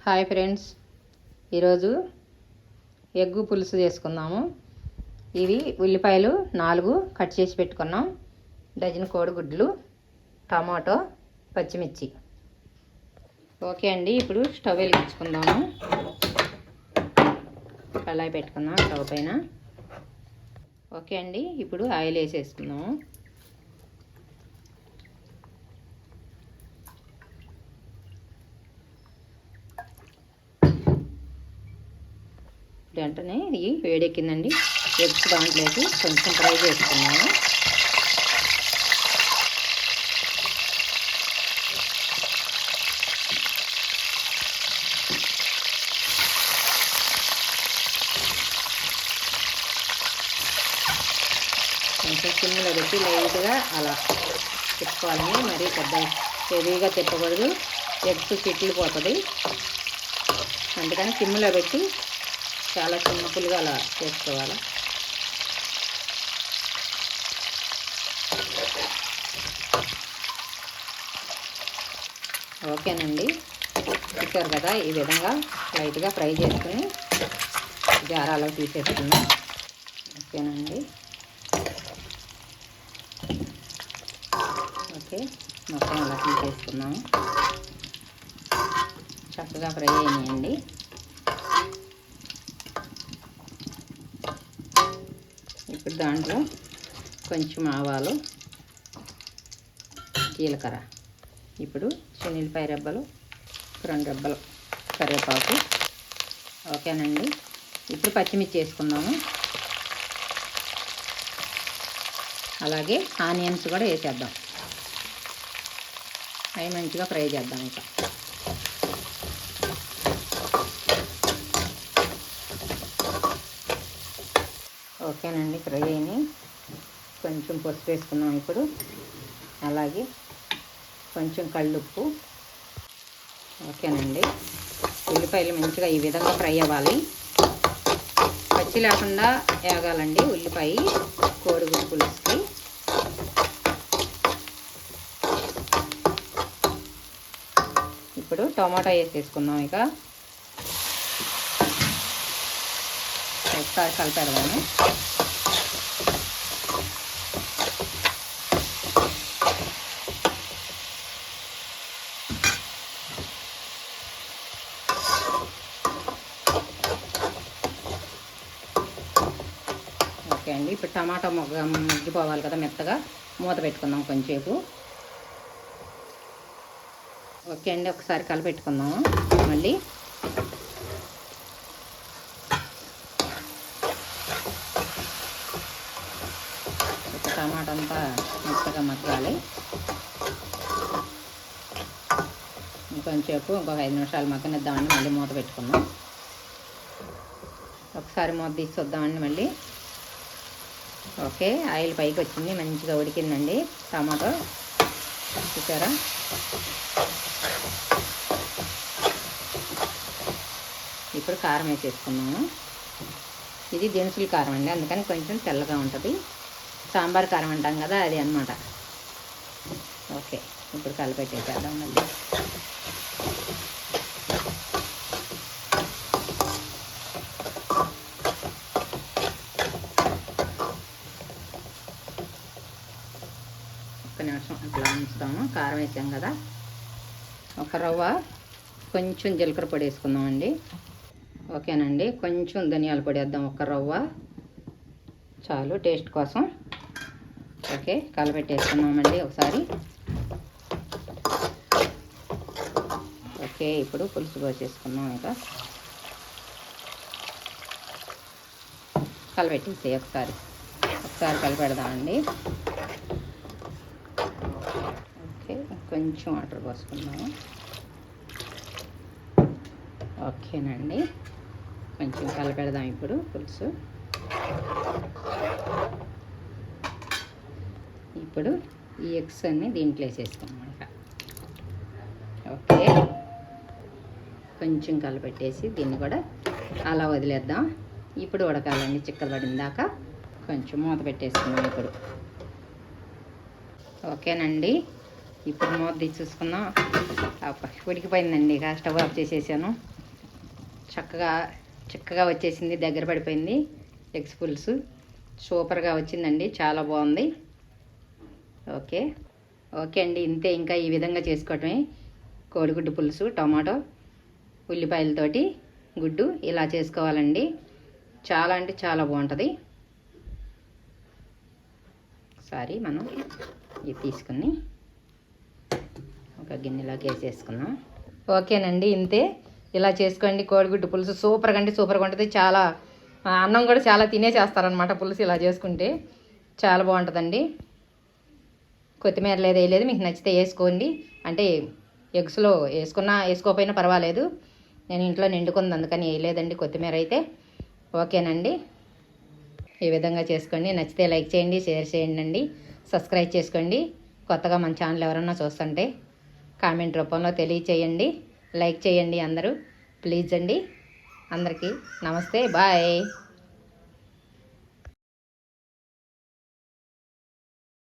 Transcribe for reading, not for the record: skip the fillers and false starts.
Hi friends, ఈరోజు egg పులుసు చేసుకుందాము. ఇవి ఉల్లిపాయలు 4 కట్ చేసి పెట్టుకున్నాం, డజన్ కోడిగుడ్లు, టమాటో, పచ్చిమిర్చి. ఓకే అండి, ఇప్పుడు స్టవ్ వెలిగించుకుందాము. కళాయి పెట్టుకుందాం స్టవ్ పైన. ఓకే అండి, ఇప్పుడు ఆయిల్ వేసేసుకుందాము. వెంటనే ఇది వేడెక్కిందండి. ఎగ్స్ దాంట్లోకి కొంచెం ఫ్రై చేసుకున్నాము. కొంచెం సిమ్లో పెట్టి లైట్గా అలా తిప్పుకోవాలని, మరీ పెద్ద హెవీగా తిప్పకూడదు, ఎగ్స్ చిట్లు పోతుంది. అందుకని సిమ్లో పెట్టి చాలా సింపుల్గా అలా చేసుకోవాలి. ఓకేనండి, చూసారు కదా, ఈ విధంగా లైట్గా ఫ్రై చేసుకుని జారాలో తీసేసుకుందాం. ఓకేనండి, ఓకే, మొత్తం అలా తీసేసుకున్నాము. చక్కగా ఫ్రై అయినాయండి. ఇప్పుడు దాంట్లో కొంచెం ఆవాలు, జీలకర్ర, ఇప్పుడు శనగపాయ రెబ్బలు, 2 రెబ్బలు కరివేపాకు. ఓకేనండి, ఇప్పుడు పచ్చిమిర్చి వేసుకుందాము. అలాగే ఆనియన్స్ కూడా వేసేద్దాం. అవి మంచిగా ఫ్రై చేద్దాం. ఇంకా ఓకేనండి, ఫ్రై అయినాయి. కొంచెం పసుపు వేసుకున్నాం ఇప్పుడు. అలాగే కొంచెం కళ్ళుప్పు. ఓకేనండి, ఉల్లిపాయలు మంచిగా ఈ విధంగా ఫ్రై అవ్వాలి. పచ్చి లేకుండా వేగాలండి ఉల్లిపాయ కోడిగుడ్డు పులుసుకి. ఇప్పుడు టమాటా వేసేసుకుందాం. ఇక ఒకసారి కలిపెడదాము. ఓకే అండి, ఇప్పుడు టమాటా మగ్గిపోవాలి కదా మెత్తగా. మూత పెట్టుకుందాం కొంచెంసేపు. ఓకే అండి, ఒకసారి కలిపెట్టుకుందాము మళ్ళీ. టమాటా అంతా మెత్తగా మగ్గాలి. ఇంకొంచెంసేపు ఇంకొక 5 నిమిషాలు మగ్గనిద్దామండి. మళ్ళీ మూత పెట్టుకుందాం. ఒకసారి మూత తీసి వద్దామండి మళ్ళీ. ఓకే, ఆయిల్ పైకి వచ్చింది, మంచిగా ఉడికిందండి టమాటో. చూసారా? ఇప్పుడు కారం వేసేసుకున్నాము. ఇది దినుసుల కారం అండి, అందుకని కొంచెం తెల్లగా ఉంటుంది. సాంబార్ కారం అంటాం కదా, అది అన్నమాట. ఓకే, ఇప్పుడు కలిపెట్టేసేద్దాం మళ్ళీ. ఒక్క నిమిషం అట్లా ఉంచుతాము. కారం వేసాం కదా. ఒక రవ్వ కొంచెం జీలకర్ర పొడి వేసుకుందామండి. ఓకేనండి, కొంచెం ధనియాల పొడి వేద్దాం. ఒక రవ్వ చాలు టేస్ట్ కోసం. ఓకే, కలపెట్టేసుకున్నామండి ఒకసారి. ఓకే, ఇప్పుడు పులుసు పోసేసుకున్నాం. ఇంకా కలపెట్టేసి ఒకసారి కలిపెడదామండి. ఓకే, కొంచెం వాటర్ పోసుకుందాము. ఓకేనండి, కొంచెం కలిపెడదాం ఇప్పుడు పులుసు. ఇప్పుడు ఈ ఎగ్స్ అన్ని దీంట్లో వేసేసుకున్నాం. ఇక ఓకే, కొంచెం కలిపెట్టేసి దీన్ని కూడా అలా వదిలేద్దాం. ఇప్పుడు ఉడకాలండి, చిక్కలు పడిన దాకా. కొంచెం మూత పెట్టేసుకున్నాం ఇప్పుడు. ఓకేనండి, ఇప్పుడు మూత తీసి చూసుకుందాం. ఉడికిపోయిందండి. ఇక స్టవ్ ఆఫ్ చేసేసాను. చిక్కగా వచ్చేసింది, దగ్గర పడిపోయింది. ఎగ్స్ పులుసు సూపర్గా వచ్చిందండి, చాలా బాగుంది. ఓకే అండి, ఇంతే. ఇంకా ఈ విధంగా చేసుకోవటమే కోడిగుడ్డు పులుసు, టమాటో ఉల్లిపాయలతోటి గుడ్డు ఇలా చేసుకోవాలండి. చాలా అంటే చాలా బాగుంటుంది. ఒకసారి మనం ఇది తీసుకుని ఒక గిన్నెలోకి వేసేసుకుందాం. ఓకేనండి, ఇంతే. ఇలా చేసుకోండి కోడిగుడ్డు పులుసు. సూపర్గా అంటే సూపర్గా ఉంటుంది. చాలా అన్నం కూడా చాలా తినేసేస్తారనమాట పులుసు ఇలా చేసుకుంటే. చాలా బాగుంటుందండి. కొత్తిమీర వేయలేదు, మీకు నచ్చితే వేసుకోండి. అంటే ఎగ్స్లో వేసుకోకపోయినా పర్వాలేదు. నేను ఇంట్లో నిండుకుంది అందుకని వేయలేదండి కొత్తిమీర అయితే. ఓకేనండి, ఈ విధంగా చేసుకోండి. నచ్చితే లైక్ చేయండి, షేర్ చేయండి, సబ్స్క్రైబ్ చేసుకోండి. కొత్తగా మన ఛానల్ ఎవరన్నా చూస్తుంటే కామెంట్ రూపంలో తెలియచేయండి, లైక్ చేయండి అందరూ ప్లీజ్ అండి. అందరికీ నమస్తే, బాయ్.